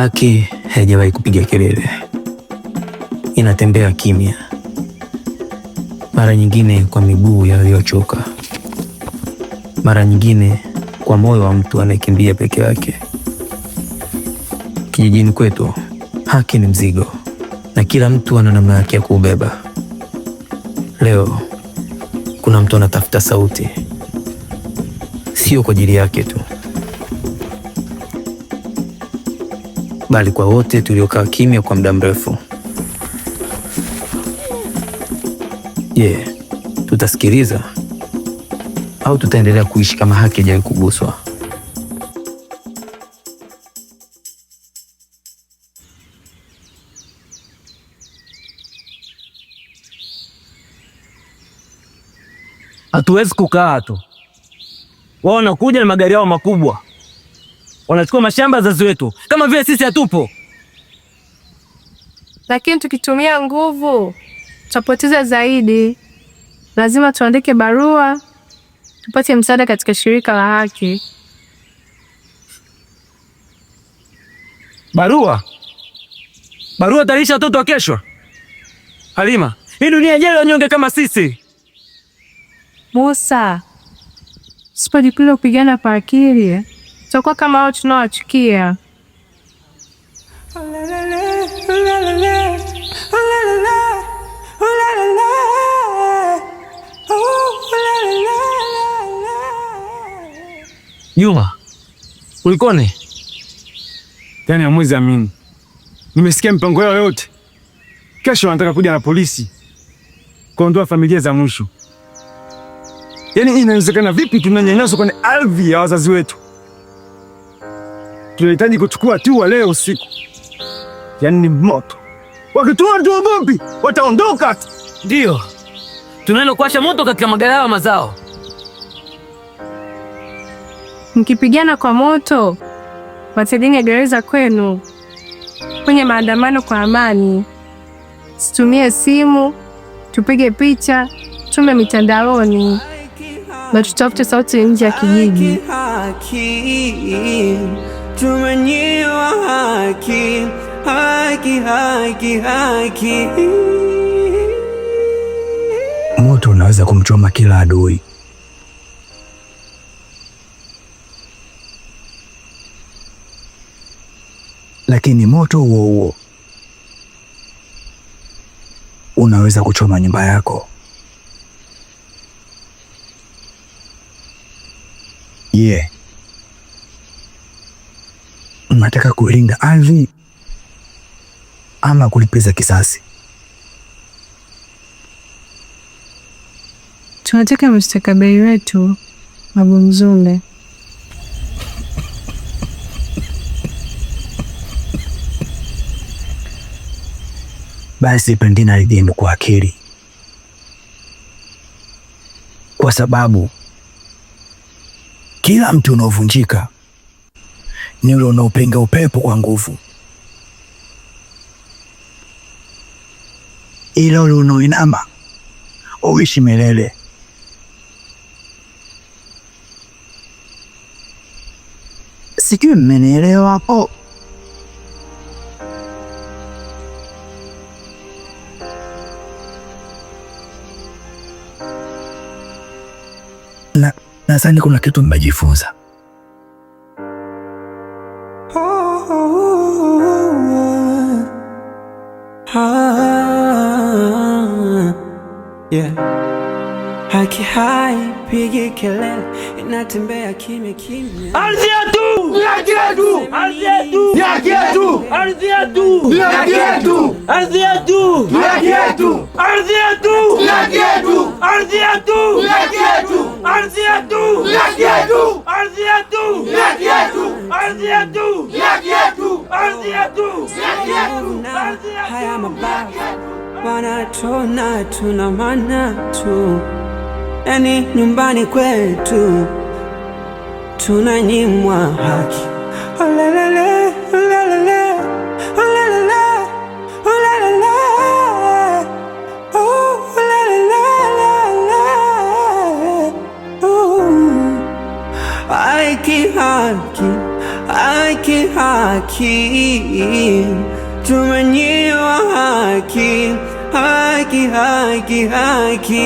Haki haijawahi kupiga kelele, inatembea kimya, mara nyingine kwa miguu yaliyochoka, mara nyingine kwa moyo wa mtu anayekimbia peke yake. Kijijini kwetu haki ni mzigo, na kila mtu ana namna yake ya kuubeba. Leo kuna mtu anatafuta sauti, sio kwa ajili yake tu, bali kwa wote tuliokaa kimya kwa muda mrefu. Tutasikiliza au tutaendelea kuishi kama haki haijawahi kuguswa? Hatuwezi kukaa tu. Wao wanakuja na magari yao makubwa, wanachukua mashamba ya wazazi wetu kama vile sisi hatupo. Lakini tukitumia nguvu tutapoteza zaidi. Lazima tuandike barua tupate msaada katika shirika la haki. Barua talisha watoto wa kesho. Halima, hii dunia ijayo wanyonge kama sisi. Musa, sipojikuza kupigana kwa akili, tutakuwa kama wao tunaowachukia. Juma, ulikone? Yaani hamwezi amini, nimesikia mipango yao yote. Kesho wanataka kuja na polisi kuondoa familia za mwisho. Yaani inawezekana vipi tunanyanyaswa kwenye ardhi ya wazazi wetu? Tunahitaji kuchukua hatua leo usiku. Yaani ni moto. Wakitoa tu bombi, wataondoka. Ndio. Tunaenda kuwasha moto katika magala ya mazao. Mkipigana kwa moto, watadinga gereza kwenu. Kwenye maandamano kwa amani. Situmie simu, tupige picha, tume mitandaoni. Na tutafute sauti nje ya kijiji. Tumenyiwa haki, haki, haki, haki. Moto unaweza kumchoma kila adui, lakini moto huo huo unaweza kuchoma nyumba yako. Unataka kulinda ardhi ama kulipiza kisasi? Tunataka mustakabali wetu, Babu Mzumbe. Basi pendina lidhimu kwa akili, kwa sababu kila mtu unaovunjika ni ule unaopenga upepo kwa nguvu, ila ule unaoinama uishi milele. Sijui mmenielewa hapo? Nadhani kuna kitu mmejifunza. Haki haipigi kelele, inatembea kimya kimya. Ardhi yetu! Haki yetu! Ardhi yetu! Haki yetu! Ardhi yetu! Haki yetu! Ardhi yetu! Haki yetu! Ardhi yetu! Haki yetu! Ardhi yetu! Haki yetu! Ardhi yetu! Haki yetu! Ardhi yetu! Haki yetu! Ardhi yetu! Haki yetu! Ardhi yetu! Haki yetu! Haya mabavu wanatona, tuna maana tu. Yani nyumbani kwetu tunanyimwa haki. Olelele, olelele, olelele, olelele, olelele. Haki, haki, haki, haki, tumenyimwa haki, haki, haki, haki.